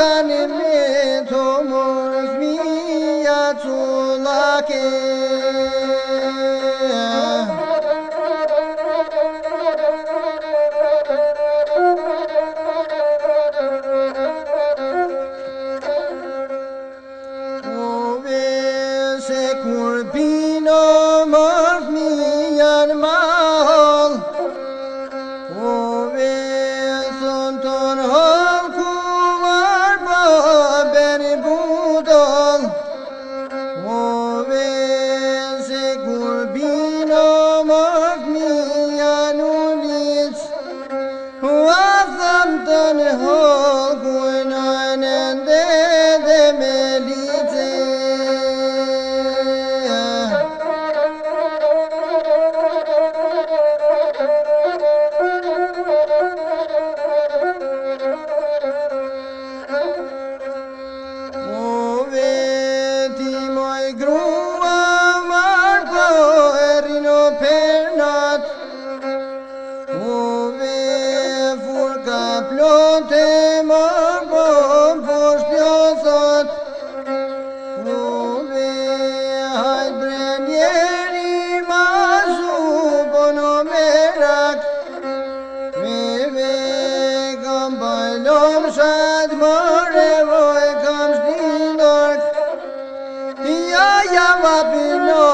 kanë me të mos mija culake. Se kur pino mos mijan mahol, ove son ton hol kuvar beri budol, ove se kur pino mos mijan ulic, wazam ton hol kuinan ende de melice. Grua marko erino pernat, ove furka plote marko poshtjosat, ove hajt brenjeri masu bono merak, me kam bajlom shat more voj kam shtindark. Ja va pino